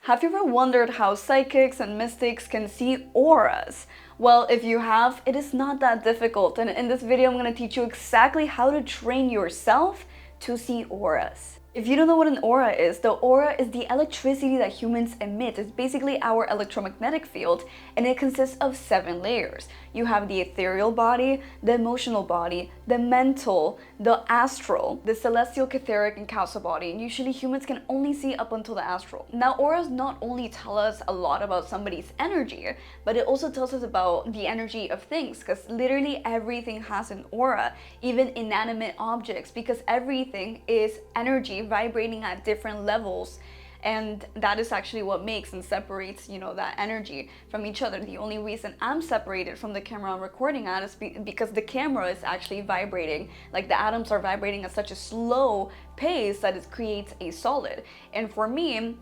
Have you ever wondered how psychics and mystics can see auras? Well, if you have, it is not that difficult, and in this video I'm going to teach you exactly how to train yourself to see auras. If you don't know what an aura is, the aura is the electricity that humans emit. It's basically our electromagnetic field, and it consists of 7 layers. You have the ethereal body, the emotional body, the mental, the astral, the celestial, etheric, and causal body. And usually humans can only see up until the astral. Now, auras not only tell us a lot about somebody's energy, but it also tells us about the energy of things, because literally everything has an aura, even inanimate objects, because everything is energy vibrating at different levels, and that is actually what makes and separates, that energy from each other. The only reason I'm separated from the camera I'm recording at is because the camera is actually vibrating, like the atoms are vibrating at such a slow pace that it creates a solid. And for me,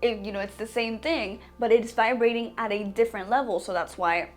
it's the same thing, but it's vibrating at a different level. So that's why,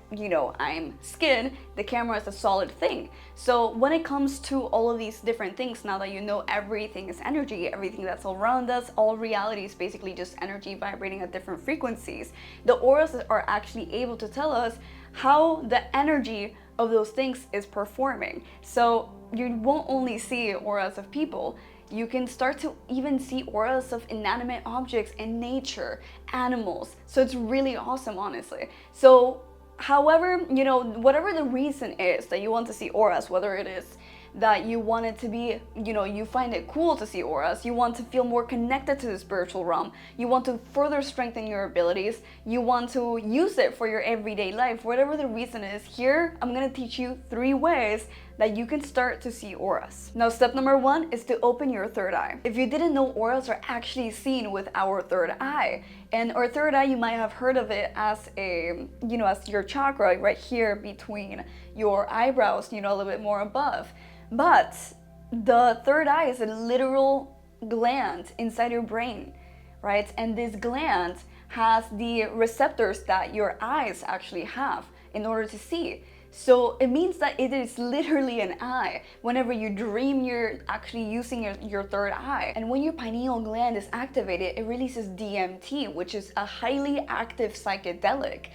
I'm skin, the camera is a solid thing. So when it comes to all of these different things, now that you know everything is energy, everything that's around us, all reality is basically just energy vibrating at different frequencies, the auras are actually able to tell us how the energy of those things is performing. So you won't only see auras of people, you can start to even see auras of inanimate objects in nature, animals. So it's really awesome, honestly. So however, whatever the reason is that you want to see auras, whether it is that you want it to be, you find it cool to see auras, you want to feel more connected to the spiritual realm, you want to further strengthen your abilities, you want to use it for your everyday life, whatever the reason is, here I'm going to teach you 3 ways that you can start to see auras. Now, step number 1 is to open your third eye. If you didn't know, auras are actually seen with our third eye. And our third eye, you might have heard of it as as your chakra right here between your eyebrows, a little bit more above. But the third eye is a literal gland inside your brain, right? And this gland has the receptors that your eyes actually have in order to see. So it means that it is literally an eye. Whenever you dream, you're actually using your third eye. And when your pineal gland is activated, it releases DMT, which is a highly active psychedelic.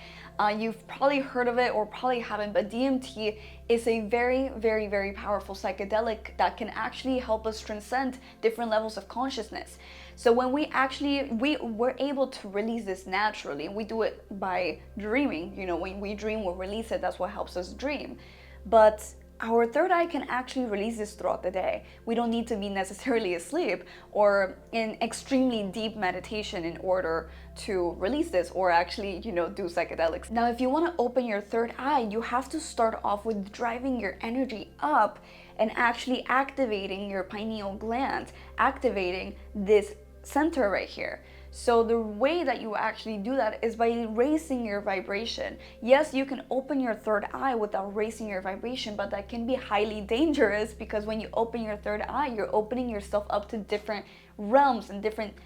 You've probably heard of it or probably haven't, but DMT is a very, very, very powerful psychedelic that can actually help us transcend different levels of consciousness. So when we're able to release this naturally, and we do it by dreaming. When we dream, we release it. That's what helps us dream. But our third eye can actually release this throughout the day. We don't need to be necessarily asleep or in extremely deep meditation in order to release this, or actually, do psychedelics. Now, if you want to open your third eye, you have to start off with driving your energy up and actually activating your pineal gland, activating this center right here. So the way that you actually do that is by raising your vibration. Yes, you can open your third eye without raising your vibration, but that can be highly dangerous, because when you open your third eye, you're opening yourself up to different realms and different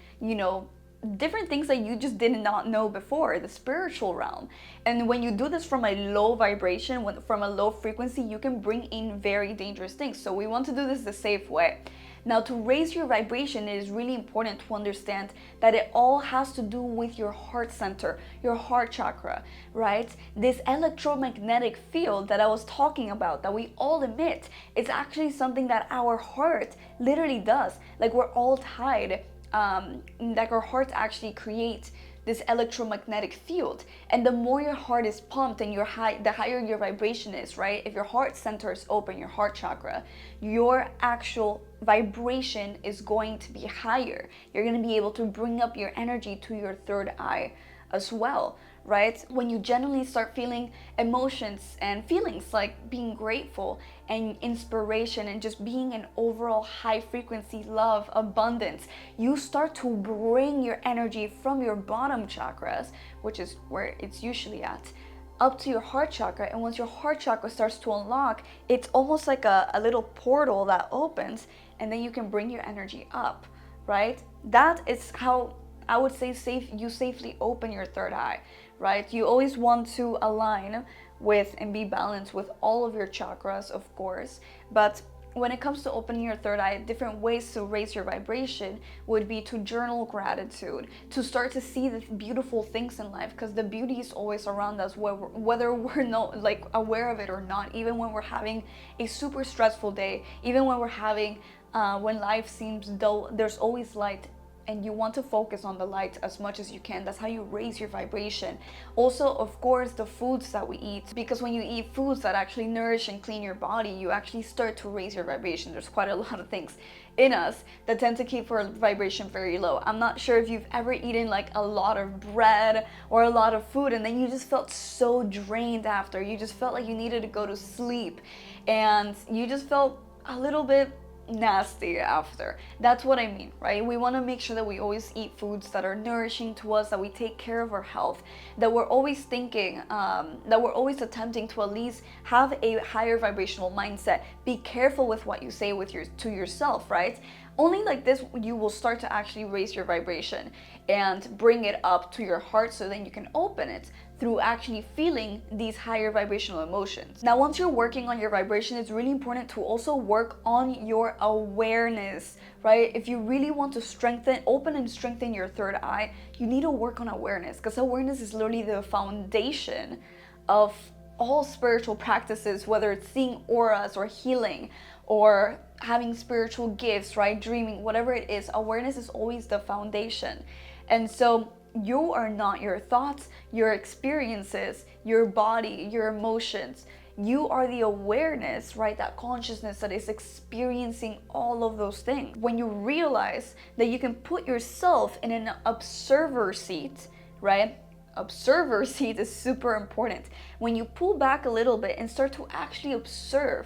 things that you just did not know before, the spiritual realm. And when you do this from a low vibration, from a low frequency, you can bring in very dangerous things. So we want to do this the safe way. Now, to raise your vibration, it is really important to understand that it all has to do with your heart center, your heart chakra, right? This electromagnetic field that I was talking about, that we all emit, it's actually something that our heart literally does. Like, we're all tied. Like, our hearts actually create this electromagnetic field, and the more your heart is pumped and the higher your vibration is, right? If your heart center is open, your heart chakra, your actual vibration is going to be higher. You're going to be able to bring up your energy to your third eye as well, right? When you genuinely start feeling emotions and feelings like being grateful and inspiration and just being an overall high frequency love, abundance, you start to bring your energy from your bottom chakras, which is where it's usually at, up to your heart chakra. And once your heart chakra starts to unlock, it's almost like a little portal that opens, and then you can bring your energy up, right? That is how I would say you safely open your third eye, right? You always want to align with and be balanced with all of your chakras, of course, but when it comes to opening your third eye, different ways to raise your vibration would be to journal gratitude, to start to see the beautiful things in life, because the beauty is always around us, whether we're not like aware of it or not. Even when we're having a super stressful day, even when we're having when life seems dull, there's always light, and you want to focus on the light as much as you can. That's how you raise your vibration. Also, of course, the foods that we eat, because when you eat foods that actually nourish and clean your body, you actually start to raise your vibration. There's quite a lot of things in us that tend to keep our vibration very low. I'm not sure if you've ever eaten like a lot of bread or a lot of food and then you just felt so drained after. You just felt like you needed to go to sleep and you just felt a little bit nasty after. That's what I mean, right? We want to make sure that we always eat foods that are nourishing to us, that we take care of our health, that we're always thinking, that we're always attempting to at least have a higher vibrational mindset. Be careful with what you say to yourself, right? Only like this you will start to actually raise your vibration and bring it up to your heart, so then you can open it through actually feeling these higher vibrational emotions. Now, once you're working on your vibration, it's really important to also work on your awareness, right? If you really want to open and strengthen your third eye, you need to work on awareness, because awareness is literally the foundation of all spiritual practices, whether it's seeing auras or healing or having spiritual gifts, right? Dreaming, whatever it is, awareness is always the foundation. And so you are not your thoughts, your experiences, your body, your emotions. You are the awareness, right? That consciousness that is experiencing all of those things. When you realize that you can put yourself in an observer seat, right? Observer seat is super important. When you pull back a little bit and start to actually observe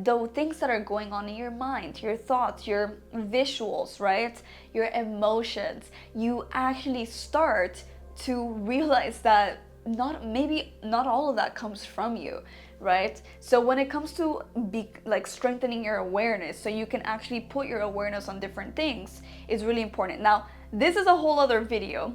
the things that are going on in your mind, your thoughts, your visuals, right? Your emotions, you actually start to realize that not all of that comes from you, right? So when it comes to strengthening your awareness, so you can actually put your awareness on different things, is really important. Now, this is a whole other video,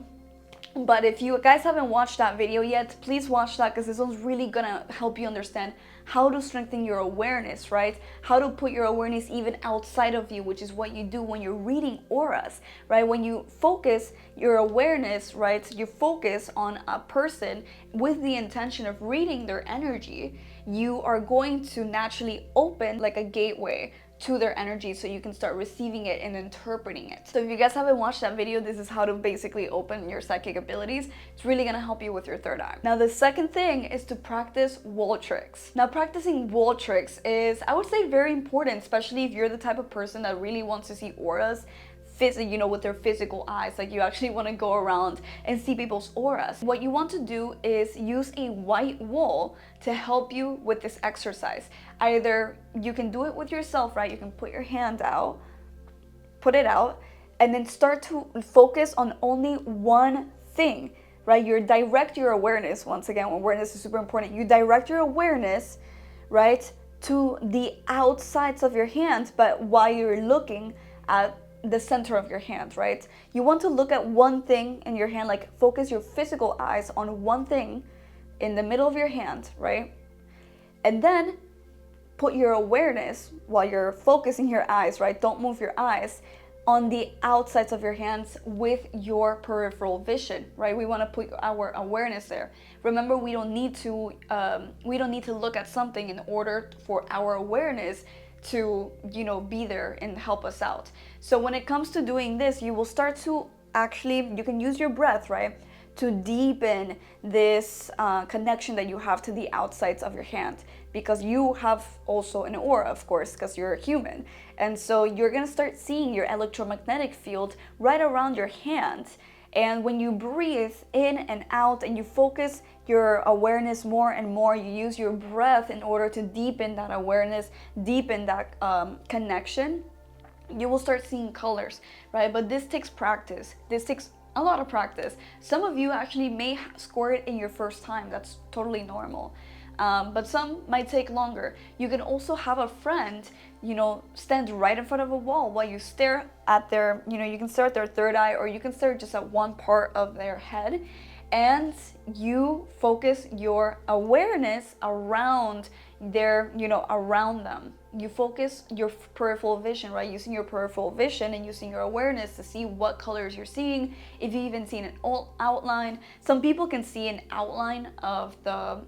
but if you guys haven't watched that video yet, please watch that, because this one's really gonna help you understand how to strengthen your awareness, right? How to put your awareness even outside of you, which is what you do when you're reading auras, right? When you focus your awareness, right? You focus on a person with the intention of reading their energy, you are going to naturally open like a gateway to their energy, so you can start receiving it and interpreting it. So if you guys haven't watched that video, this is how to basically open your psychic abilities. It's really gonna help you with your third eye. Now, the second thing is to practice wall tricks. Now, practicing wall tricks is, I would say, very important, especially if you're the type of person that really wants to see auras with their physical eyes. Like, you actually want to go around and see people's auras. What you want to do is use a white wall to help you with this exercise. Either you can do it with yourself, right? You can put your hand out, put it out, and then start to focus on only one thing, right? You direct your awareness. Once again, awareness is super important. You direct your awareness, right, to the outsides of your hand, but while you're looking at the center of your hand, right? You want to look at one thing in your hand, like focus your physical eyes on one thing in the middle of your hand, right? And then put your awareness, while you're focusing your eyes, right? Don't move your eyes, on the outsides of your hands with your peripheral vision, right? We want to put our awareness there. Remember, we don't need to look at something in order for our awareness to be there and help us out. So when it comes to doing this, you will start to you can use your breath, right, to deepen this connection that you have to the outsides of your hand, because you have also an aura, of course, because you're a human. And so you're gonna start seeing your electromagnetic field right around your hand. And when you breathe in and out and you focus your awareness more and more, you use your breath in order to deepen that awareness, deepen that connection, you will start seeing colors, right? But this takes practice. This takes a lot of practice. Some of you actually may score it in your first time. That's totally normal. But some might take longer. You can also have a friend, stand right in front of a wall while you stare at their, you can stare at their third eye, or you can stare just at one part of their head, and you focus your awareness around around them, you focus your peripheral vision, right? Using your peripheral vision and using your awareness to see what colors you're seeing, if you even see an outline. Some people can see an outline of the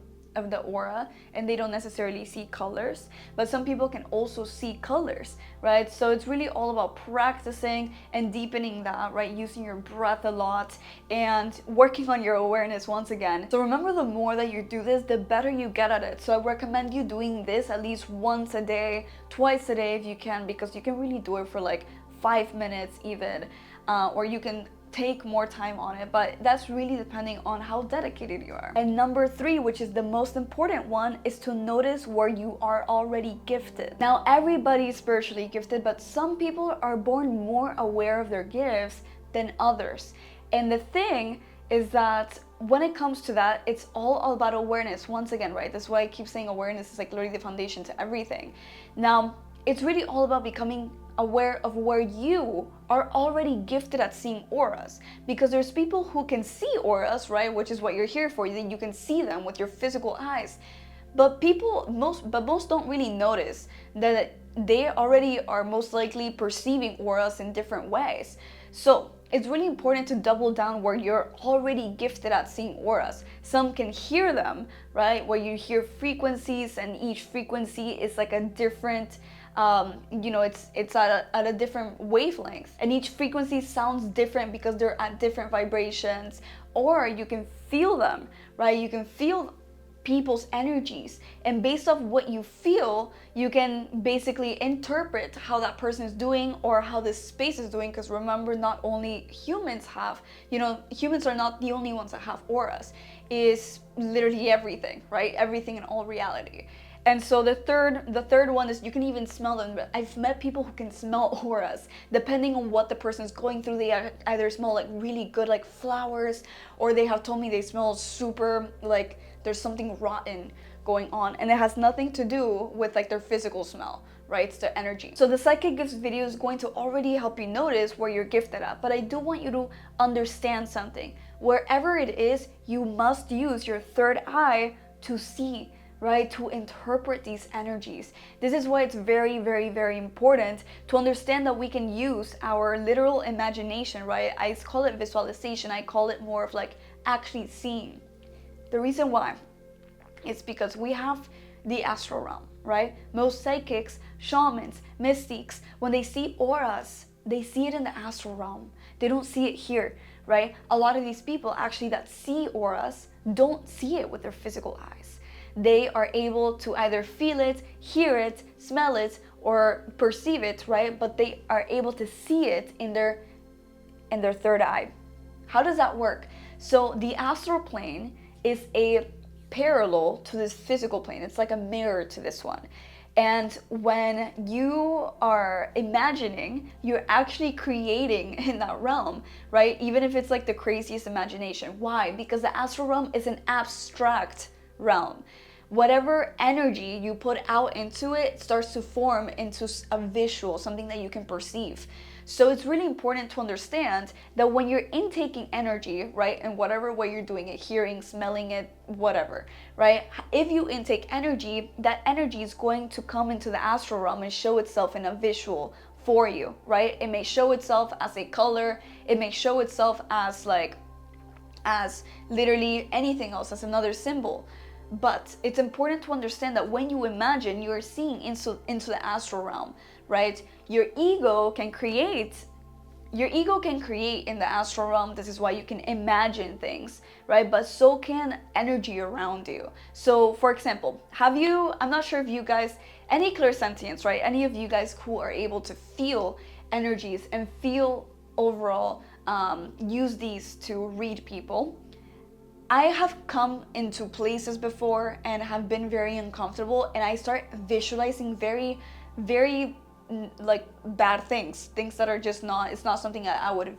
aura and they don't necessarily see colors, but some people can also see colors, right? So it's really all about practicing and deepening that, right? Using your breath a lot and working on your awareness once again. So remember, the more that you do this, the better you get at it. So I recommend you doing this at least once a day, twice a day if you can, because you can really do it for like 5 minutes even, or you can take more time on it, but that's really depending on how dedicated you are. And number 3, which is the most important one, is to notice where you are already gifted. Now, everybody is spiritually gifted, but some people are born more aware of their gifts than others. And the thing is that when it comes to that, it's all about awareness once again, right? That's why I keep saying awareness is like literally the foundation to everything. Now, it's really all about becoming aware of where you are already gifted at seeing auras, because there's people who can see auras, right, which is what you're here for. You can see them with your physical eyes, but most don't really notice that they already are most likely perceiving auras in different ways. So it's really important to double down where you're already gifted at seeing auras. Some can hear them, right, where you hear frequencies, and each frequency is like a different it's at a different wavelength, and each frequency sounds different because they're at different vibrations. Or you can feel them, right? You can feel people's energies, and based off what you feel, you can basically interpret how that person is doing or how this space is doing. Because remember, not only humans have, humans are not the only ones that have auras. Is literally everything, right? Everything in all reality. And so the third one is you can even smell them. I've met people who can smell auras. Depending on what the person's going through, they either smell like really good, like flowers, or they have told me they smell super like there's something rotten going on, and it has nothing to do with like their physical smell, right? It's the energy. So the Psychic Gifts video is going to already help you notice where you're gifted at, but I do want you to understand something. Wherever it is, you must use your third eye to see, right? To interpret these energies. This is why it's very, very, very important to understand that we can use our literal imagination, right? I call it visualization. I call it more of like actually seeing. The reason why is because we have the astral realm, right? Most psychics, shamans, mystics, when they see auras, they see it in the astral realm. They don't see it here, right? A lot of these people actually that see auras don't see it with their physical eyes. They are able to either feel it, hear it, smell it, or perceive it, right? But they are able to see it in their third eye. How does that work? So the astral plane is a parallel to this physical plane. It's like a mirror to this one. And when you are imagining, you're actually creating in that realm, right? Even if it's like the craziest imagination. Why? Because the astral realm is an abstract realm. Whatever energy you put out into it starts to form into a visual, something that you can perceive. So it's really important to understand that when you're intaking energy, right, in whatever way you're doing it, hearing, smelling it, whatever, right? If you intake energy, that energy is going to come into the astral realm and show itself in a visual for you, right? It may show itself as a color, it may show itself as literally anything else, as another symbol. But it's important to understand that when you imagine, you are seeing into the astral realm, right? Your ego can create in the astral realm. This is why you can imagine things, right? But so can energy around you. So for example, I'm not sure if you guys, any clairsentience, right? Any of you guys who are able to feel energies and feel overall, use these to read people. I have come into places before and have been very uncomfortable, and I start visualizing very, very like bad things that are just not, it's not something I would,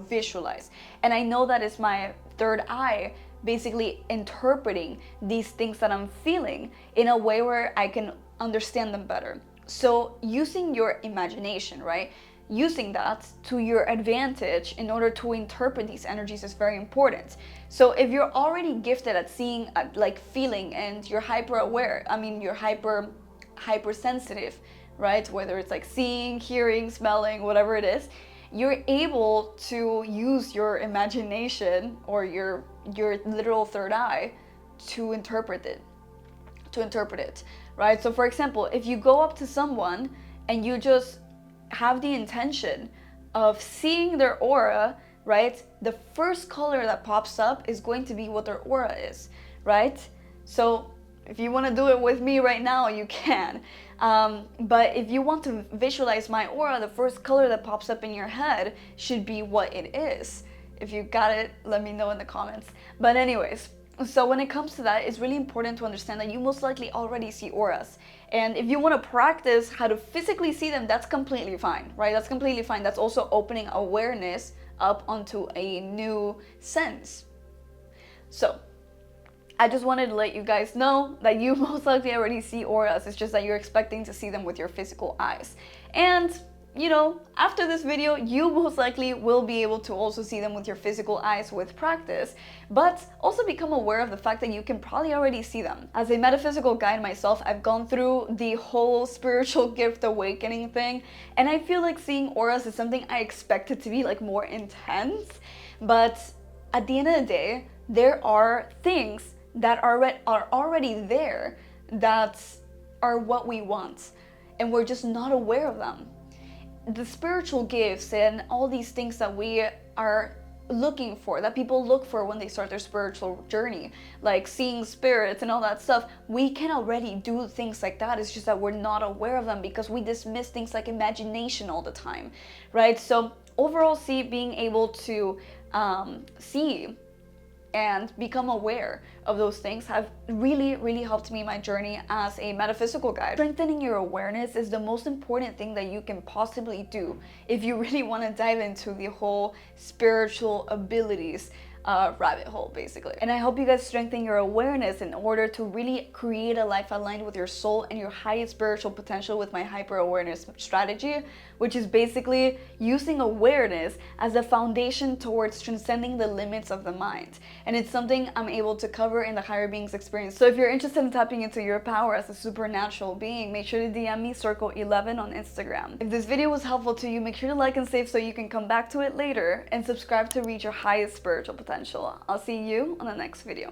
visualize. And I know that it's my third eye basically interpreting these things that I'm feeling in a way where I can understand them better. So using your imagination, right? Using that to your advantage in order to interpret these energies is very important. So if you're already gifted at seeing, like feeling, and you're hyper aware, you're hyper hypersensitive, right? Whether it's like seeing, hearing, smelling, whatever it is, you're able to use your imagination or your literal third eye to interpret it. Right? So for example, if you go up to someone and you just have the intention of seeing their aura, right? The first color that pops up is going to be what their aura is, right? So if you want to do it with me right now, you can. But if you want to visualize my aura, the first color that pops up in your head should be what it is. If you got it, let me know in the comments. But anyways, so when it comes to that, it's really important to understand that you most likely already see auras. And if you want to practice how to physically see them, that's completely fine, right? That's completely fine. That's also opening awareness up onto a new sense. So I just wanted to let you guys know that you most likely already see auras. It's just that you're expecting to see them with your physical eyes. And you know, after this video, you most likely will be able to also see them with your physical eyes with practice, but also become aware of the fact that you can probably already see them. As a metaphysical guide myself, I've gone through the whole spiritual gift awakening thing, and I feel like seeing auras is something I expected to be like more intense, but at the end of the day, there are things that are already there that are what we want, and we're just not aware of them. The spiritual gifts and all these things that we are looking for, that people look for when they start their spiritual journey, like seeing spirits and all that stuff, we can already do things like that. It's just that we're not aware of them because we dismiss things like imagination all the time, right? So overall, being able to see and become aware of those things have really helped me in my journey as a metaphysical guide. Strengthening your awareness is the most important thing that you can possibly do if you really want to dive into the whole spiritual abilities rabbit hole, basically. And I hope you guys strengthen your awareness in order to really create a life aligned with your soul and your highest spiritual potential with my hyper awareness strategy, which is basically using awareness as a foundation towards transcending the limits of the mind. And it's something I'm able to cover in the Higher Beings Experience. So if you're interested in tapping into your power as a supernatural being, make sure to DM me Circle11 on Instagram. If this video was helpful to you, make sure to like and save so you can come back to it later, and subscribe to reach your highest spiritual potential. I'll see you on the next video.